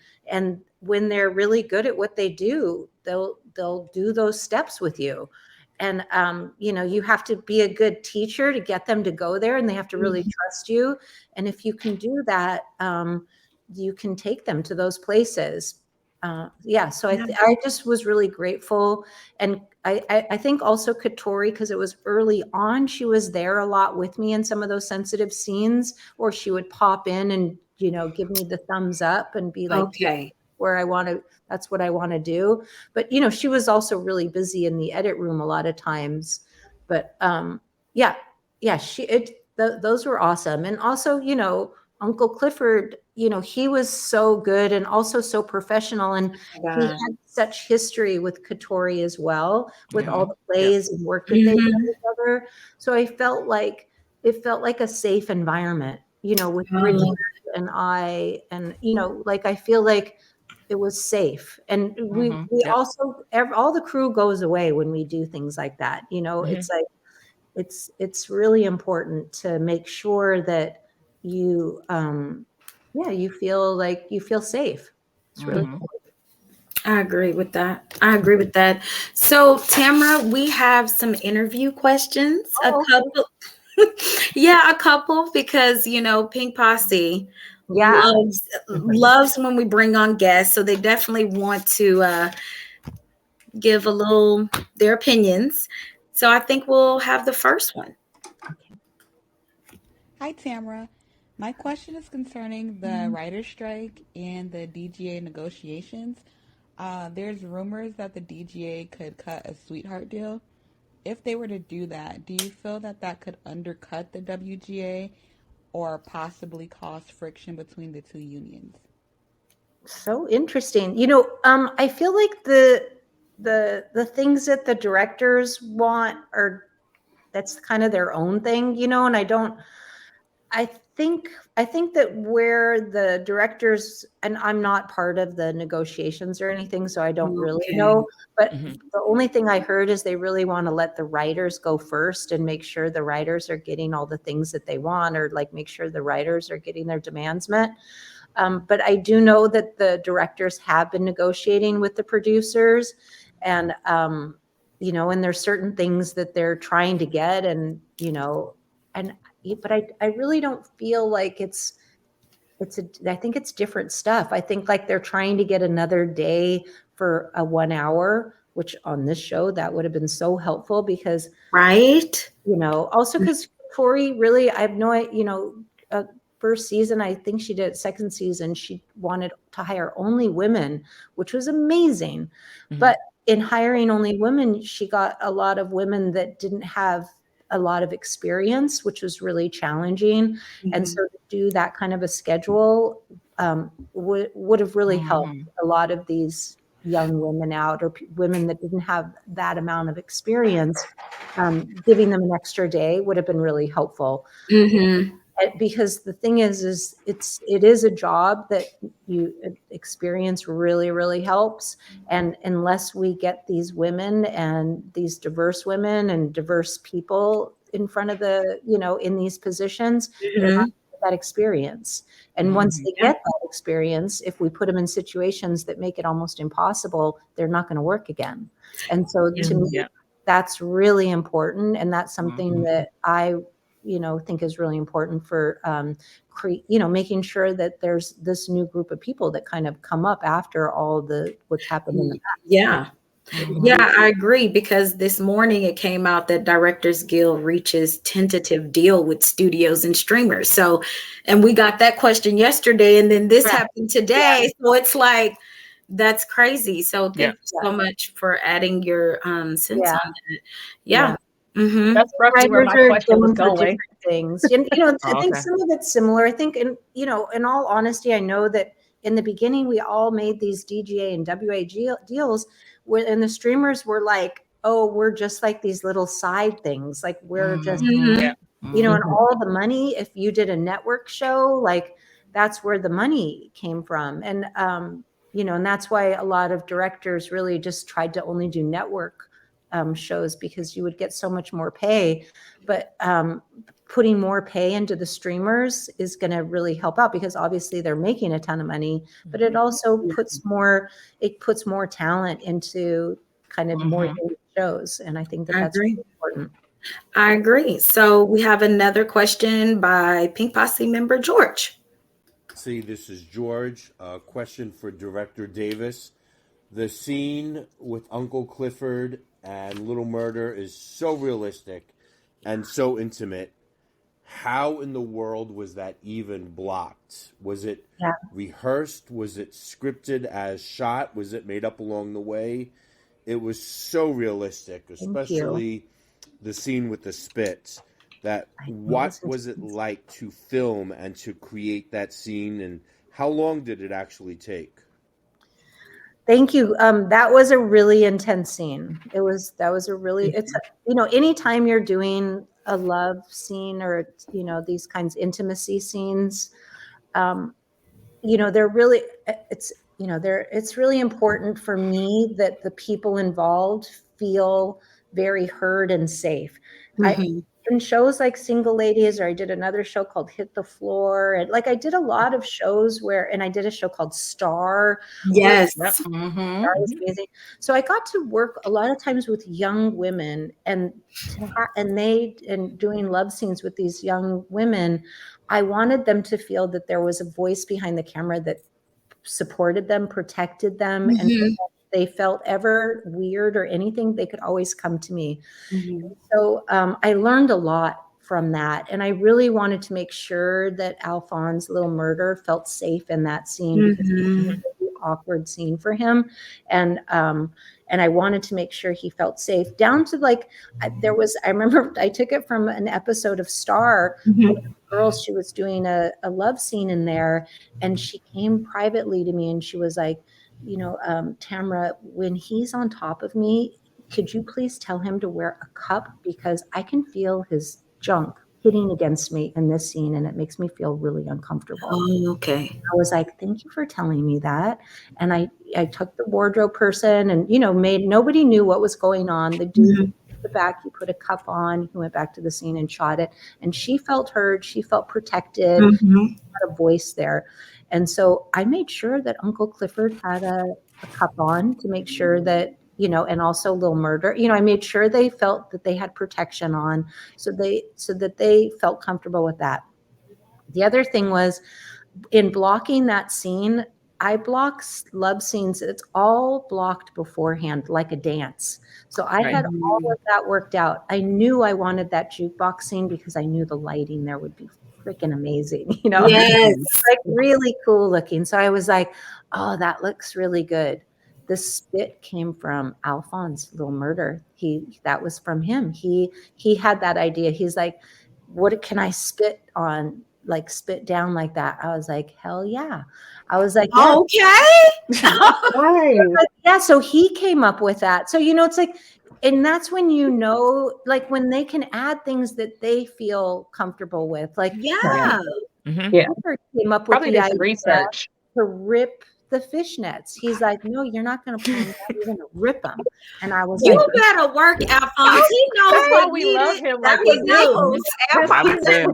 when they're really good at what they do, they'll do those steps with you. And, you know, you have to be a good teacher to get them to go there, and they have to really trust you. And if you can do that, you can take them to those places. So I just was really grateful. And I think also Katori, because it was early on, she was there a lot with me in some of those sensitive scenes, or she would pop in and, you know, give me the thumbs up and be like, okay, where I want to, that's what I want to do. But, you know, she was also really busy in the edit room a lot of times. But those were awesome. And also, you know, Uncle Clifford, you know, he was so good and also so professional, and he had such history with Katori as well, with all the plays and work that they did together. So I felt like it felt like a safe environment, you know, with Bridget and I, and, you know, like, I feel like it was safe. And we also, all the crew goes away when we do things like that. You know, it's like, it's really important to make sure that you, you feel like you feel safe. It's really important. I agree with that. So, Tamra, we have some interview questions, a couple, because, you know, Pink Posse loves when we bring on guests. So they definitely want to give a little their opinions. So I think we'll have the first one. Hi, Tamra. My question is concerning the writer's strike and the DGA negotiations. There's rumors that the DGA could cut a sweetheart deal. If they were to do that, do you feel that that could undercut the WGA or possibly cause friction between the two unions? So interesting. You know, I feel like the things that the directors want that's kind of their own thing, you know, and I think that where the directors, and I'm not part of the negotiations or anything, so I don't really know, but the only thing I heard is they really want to let the writers go first and make sure the writers are getting all the things that they want, or like make sure the writers are getting their demands met. But I do know that the directors have been negotiating with the producers, and, you know, and there's certain things that they're trying to get, and, you know, but I really don't feel like I think it's different stuff. I think like they're trying to get another day for a 1 hour, which on this show, that would have been so helpful because, you know, also because Tori really, I have no, you know, first season, I think she did second season, she wanted to hire only women, which was amazing. But in hiring only women, she got a lot of women that didn't have a lot of experience, which was really challenging. And so to do that kind of a schedule would have really helped a lot of these young women out, or women that didn't have that amount of experience. Giving them an extra day would have been really helpful. Because the thing is it is a job that you experience really, really helps. And unless we get these women and these diverse women and diverse people in front of the, you know, in these positions, they're not going to that experience. And once they get that experience, if we put them in situations that make it almost impossible, they're not going to work again. And so to me, that's really important. And that's something that I, think is really important for, making sure that there's this new group of people that kind of come up after all what's happened in the past. Yeah. Yeah, I agree, because this morning it came out that Directors Guild reaches tentative deal with studios and streamers. So, and we got that question yesterday, and then this happened today. So it's like, that's crazy. So thank you so much for adding your sense on that. Yeah. Mm-hmm. That's roughly where my question was going. Things. And, I think some of it's similar. I think, in all honesty, I know that in the beginning, we all made these DGA and WA deals and the streamers were like, oh, we're just like these little side things. Like we're just, and all the money, if you did a network show, like that's where the money came from. And, and that's why a lot of directors really just tried to only do network shows, because you would get so much more pay. But putting more pay into the streamers is going to really help out, because obviously they're making a ton of money, but it also puts more talent into kind of more shows. And I think that's really important. I agree. So we have another question by Pink Posse member George. See, this is George. A question for Director Davis. The scene with Uncle Clifford and Little Murder is so realistic and so intimate. How in the world was that even blocked? Was it rehearsed? Was it scripted as shot? Was it made up along the way? It was so realistic, especially the scene with the spit. What was it like to film and to create that scene, and how long did it actually take? Thank you. That was a really intense scene. It's anytime you're doing a love scene or, these kinds of intimacy scenes, they're really, it's really important for me that the people involved feel very heard and safe. In shows like Single Ladies, or I did another show called Hit the Floor. And I did a lot of shows and I did a show called Star. Yes. Star was amazing. So I got to work a lot of times with young women and doing love scenes with these young women. I wanted them to feel that there was a voice behind the camera that supported them, protected them, and if they felt ever weird or anything, they could always come to me. So I learned a lot from that. And I really wanted to make sure that Alphonse, Little Murder, felt safe in that scene, because it was a really awkward scene for him. And I wanted to make sure he felt safe, down to I remember I took it from an episode of Star. One of the girls, she was doing a love scene in there, and she came privately to me and she was like, Tamra, when he's on top of me, could you please tell him to wear a cup, because I can feel his junk hitting against me in this scene and it makes me feel really uncomfortable. Oh, okay. I was like, thank you for telling me that. And I took the wardrobe person and, nobody knew what was going on. The dude at the back, he put a cup on, he went back to the scene and shot it. And she felt heard, she felt protected, had a voice there. And so I made sure that Uncle Clifford had a cup on to make sure that, and also Little Murder, I made sure they felt that they had protection on, so that they felt comfortable with that. The other thing was, in blocking that scene, I block love scenes. It's all blocked beforehand, like a dance. So I had all of that worked out. I knew I wanted that jukebox scene because I knew the lighting there would be freaking amazing, Yes. really cool looking. So I was like, oh, that looks really good. The spit came from Alphonse, Little Murder. That was from him. He had that idea. He's like, what can I spit on? Spit down like that. I was like, hell yeah. I was like, yeah. Okay. Yeah. So he came up with that. So, it's like, and that's when, when they can add things that they feel comfortable with. Yeah. Came up with probably the did idea research to rip the fishnets. He's like, no, you're not going to pull them out. You're going to rip them. And I was You like, better work, Alphonse. He knows That's why what we needed. love him That like we he do. knows. I was there.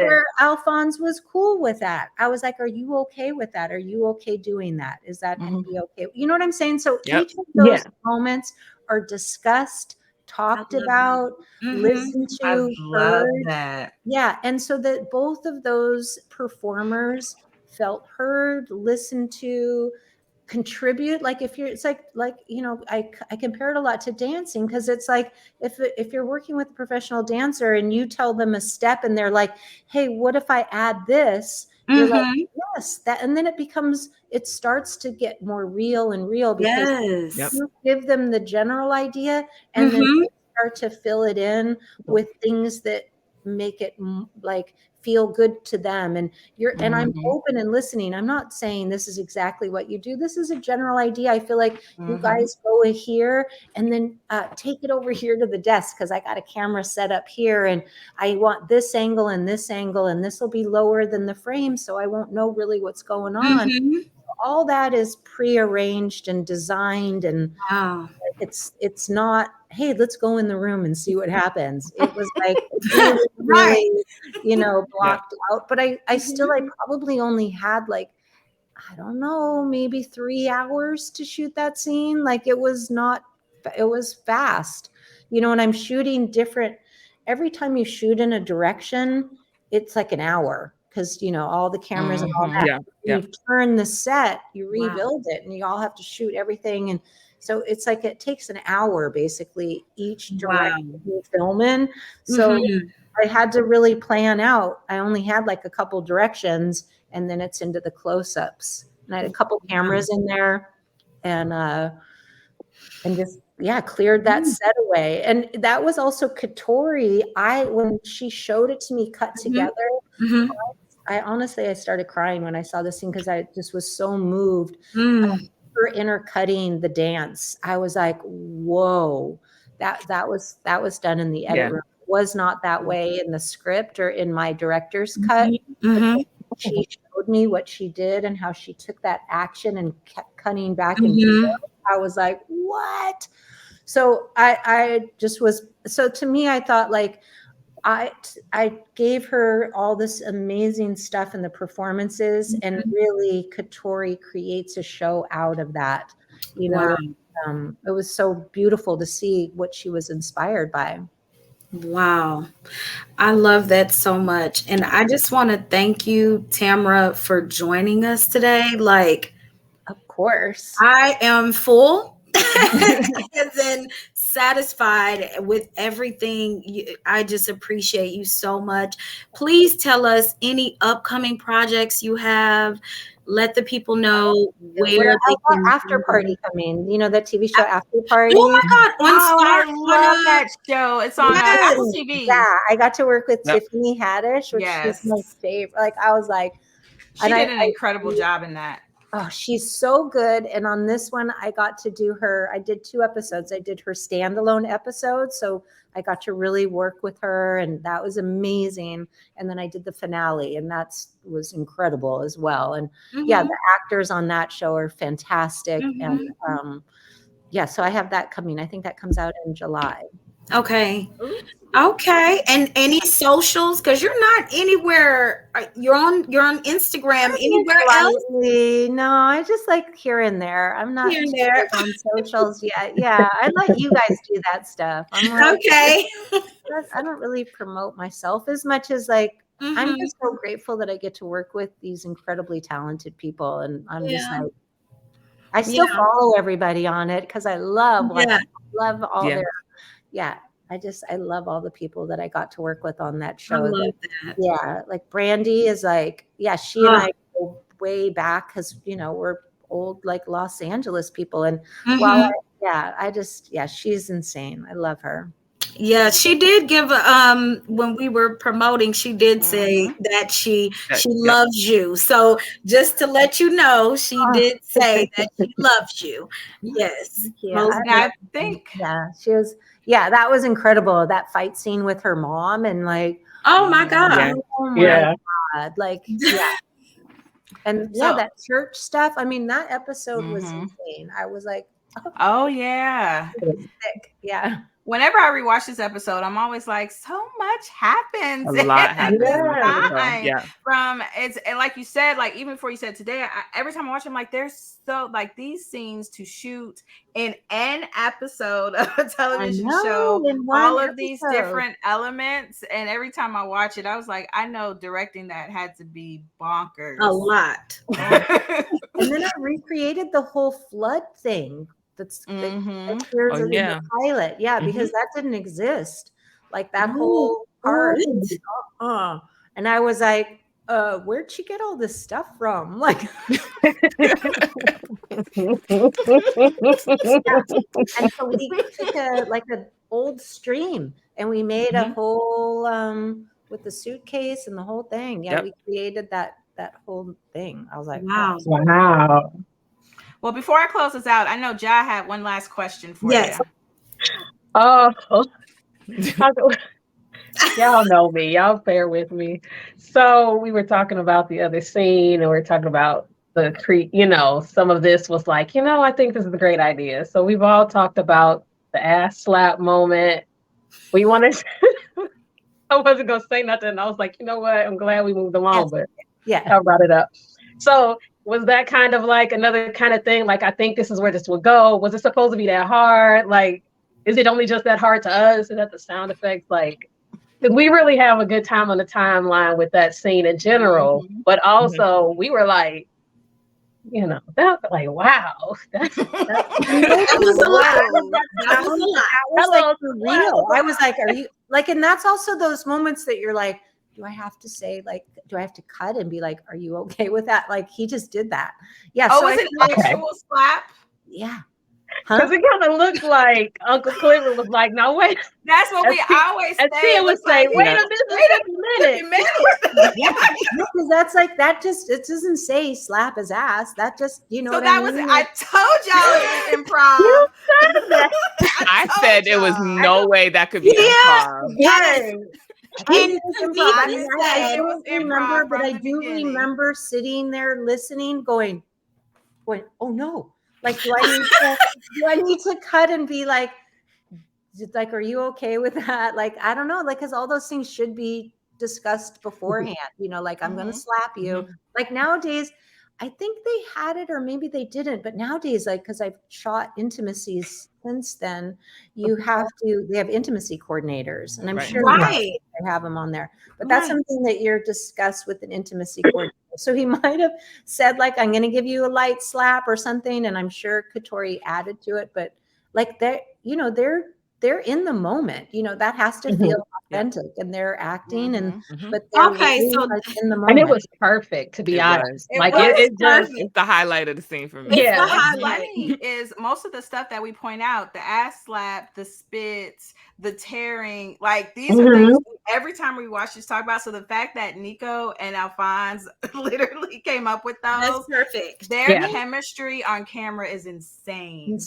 where Alphonse was cool with that. I was like, are you okay with that? Are you okay doing that? Is that going to be okay? You know what I'm saying? So each of those moments are discussed, talked about, listened to, I love heard. that. Yeah. And so that both of those performers felt heard, listened to, contribute. Like if you're, it's like you know, I compare it a lot to dancing, because it's like if you're working with a professional dancer and you tell them a step and they're like, hey, what if I add this? You're like, yes, that, and then it starts to get more real and real, because you give them the general idea and then they start to fill it in with things that make it like feel good to them. And and I'm open and listening. I'm not saying this is exactly what you do. This is a general idea. I feel like you guys go here and then take it over here to the desk, because I got a camera set up here and I want this angle and this angle, and this will be lower than the frame, so I won't know really what's going on. All that is prearranged and designed, and it's not, hey, let's go in the room and see what happens. It was like really, you know, blocked out. But I still, I probably only had like, I don't know, maybe 3 hours to shoot that scene. Like it was fast, you know, and I'm shooting different. Every time you shoot in a direction, it's like an hour, because, you know, all the cameras and all that. You turn the set, you rebuild it, and you all have to shoot everything. And so it's like it takes an hour basically each direction you film in. So I had to really plan out. I only had like a couple directions, and then it's into the close-ups. And I had a couple cameras in there, and just cleared that set away. And that was also Katori. When she showed it to me cut together, I started crying when I saw this scene, because I just was so moved. Her intercutting the dance, I was like, whoa, that was done in the edit room. It was not that way in the script or in my director's cut. She showed me what she did and how she took that action and kept cutting back and forth. I was like, what? So I just was, so to me, I thought like, I gave her all this amazing stuff in the performances, and really Katori creates a show out of that. You know, it was so beautiful to see what she was inspired by. Wow. I love that so much. And I just want to thank you, Tamra, for joining us today. Like, of course, I am full and then satisfied with everything. I just appreciate you so much. Please tell us any upcoming projects you have. Let the people know where they can. After Party coming. You know, that TV show After Party. Oh my God! I love that show. It's on Apple TV. Yeah, I got to work with Tiffany Haddish, which is my favorite. Like, I was like, she did an incredible job in that. Oh, she's so good. And on this one, I got to do I did 2 episodes. I did her standalone episode. So I got to really work with her, and that was amazing. And then I did the finale, and was incredible as well. And the actors on that show are fantastic. And so I have that coming. I think that comes out in July. Okay. And any socials? Because you're not anywhere. You're on Instagram. Anywhere else? No, I just like here and there. I'm not on socials yet. Yeah, I let you guys do that stuff. I'm like, okay. I don't really promote myself as much as like I'm just so grateful that I get to work with these incredibly talented people, and I'm just like, I still follow everybody on it because I love love all their. Yeah, I love all the people that I got to work with on that show. I love that. Yeah, like Brandy is like, she and I go way back because, you know, we're old like Los Angeles people. And she's insane. I love her. Yeah, she did give when we were promoting, she did say that she loves you. So just to let you know, she did say that she loves you. Yes. I think. Yeah, she was. Yeah, that was incredible. That fight scene with her mom and like. Oh my God. Oh my God. Like, And So- that church stuff. I mean, that episode was insane. I was like, oh yeah. Sick. Yeah. Whenever I rewatch this episode, I'm always like, so much happens. A lot happens in this episode. Time. Yeah. From it's and like you said, like even before you said today, every time I watch them, like there's so like these scenes to shoot in an episode of a television show, all of these different elements, and every time I watch it, I was like, I know directing that had to be bonkers. A lot. And then I recreated the whole flood thing. That appears in the pilot. Yeah, because that didn't exist. Like that whole part. And I was like, where'd she get all this stuff from? Like and so we took an old stream and we made a whole with the suitcase and the whole thing. Yeah, we created that whole thing. I was like, wow. Well, before I close this out, I know Ja had one last question for you. Oh, y'all know me. Y'all bear with me. So we were talking about the other scene, and we are talking about the some of this was like, I think this is a great idea. So we've all talked about the ass slap moment. We wanted. I wasn't gonna say nothing. I was like, you know what? I'm glad we moved along, but I brought it up. So. Was that kind of like another kind of thing? Like, I think this is where this would go. Was it supposed to be that hard? Like, is it only just that hard to us? Is that the sound effects? Like, we really have a good time on the timeline with that scene in general. But also, we were like, that was like, wow. That was a lot. That was like real. I was like, are you like, and that's also those moments that you're like, do I have to say, like, do I have to cut and be like, are you okay with that? Like, he just did that. Yeah. Oh, so was it an actual slap? Yeah. Because it kind of looked like Uncle Clifford was like, no, wait. That's what we always say. And Tia would say, wait a minute. Yeah. Because that's like, it doesn't say slap his ass. That just, so that was, I told y'all it was improv. You said that. I said it was no way that could be improv. Yes. And I don't remember, but I do remember sitting there listening, going, oh no. Like, do I need to cut and be like, are you okay with that? Like, I don't know, like, because all those things should be discussed beforehand, like, I'm going to slap you. Like nowadays, I think they had it, or maybe they didn't, but nowadays, like, because I've shot intimacies since then, they have intimacy coordinators, and I'm sure they have them on there, but that's something that you're discussed with an intimacy coordinator. So he might have said, like, I'm going to give you a light slap or something, and I'm sure Katori added to it, but like they're in the moment, that has to feel authentic, and they're acting, and but they're really, so like, in the moment. And it was perfect, to be honest. It's the highlight of the scene for me. Yeah, what's funny is most of the stuff that we point out, the ass slap, the spits, the tearing, like these are things every time we watch this talk about. So the fact that Nico and Alphonse literally came up with those, that's perfect. Their chemistry on camera is insane.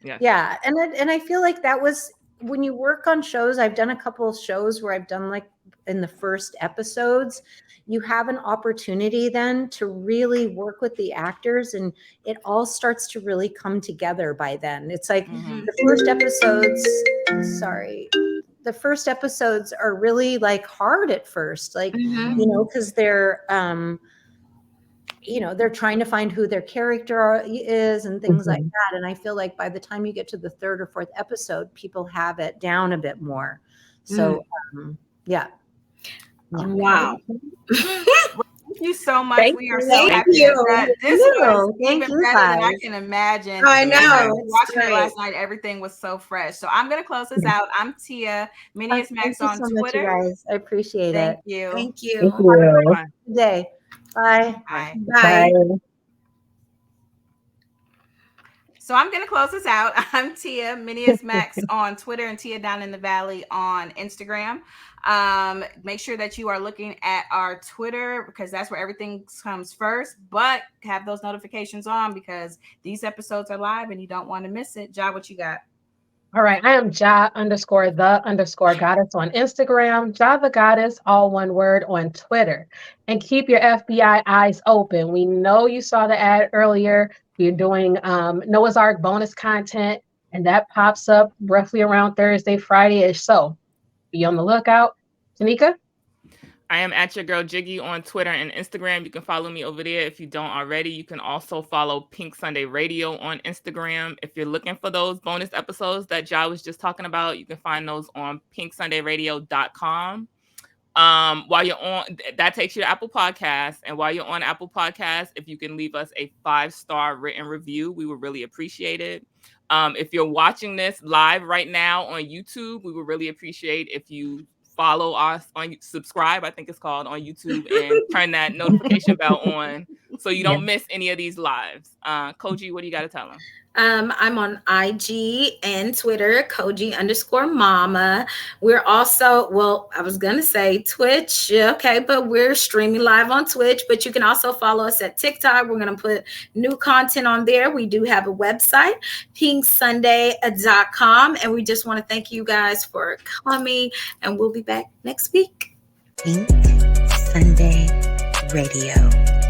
Yeah, and I feel like that was when you work on shows. I've done a couple of shows where I've done, like, in the first episodes, you have an opportunity then to really work with the actors, and it all starts to really come together by then. It's like the first episodes are really, like, hard at first, like, because they're they're trying to find who their character is and things like that. And I feel like by the time you get to the third or fourth episode, people have it down a bit more. So, Wow. Thank you so much. We are so happy that this was even better than I can imagine. I know. Watching it last night, everything was so fresh. So I'm going to close this out. I'm Tia, Minnie is Max on Twitter. Much, you guys. I appreciate it. Thank you. Thank you. Thank you. Good day. Bye. Bye. Bye. So I'm going to close this out. I'm Tia, Minnie is Max on Twitter, and Tia Down in the Valley on Instagram. Make sure that you are looking at our Twitter, because that's where everything comes first, but have those notifications on because these episodes are live and you don't want to miss it. Ja, what you got? All right, I am Ja_the_goddess on Instagram, Ja the Goddess, all one word, on Twitter. And keep your FBI eyes open. We know you saw the ad earlier. We're doing Noah's Ark bonus content, and that pops up roughly around Thursday, Friday-ish. So be on the lookout. Tanika? I am at your girl Jiggy on Twitter and Instagram. You can follow me over there if you don't already. You can also follow Pink Sunday Radio on Instagram. If you're looking for those bonus episodes that Ja was just talking about, you can find those on PynkSundayRadio.com. While you're on, that takes you to Apple Podcasts. And while you're on Apple Podcasts, if you can leave us a 5-star written review, we would really appreciate it. If you're watching this live right now on YouTube, we would really appreciate if you follow us on subscribe, I think it's called, on YouTube, and turn that notification bell on so you don't miss any of these lives. Kogi, what do you got to tell them? I'm on IG and Twitter, Kogi_mama. We're also, well, I was going to say Twitch. Okay, but we're streaming live on Twitch, but you can also follow us at TikTok. We're going to put new content on there. We do have a website, PynkSunday.com. And we just want to thank you guys for coming, and we'll be back next week. Pink Sunday Radio.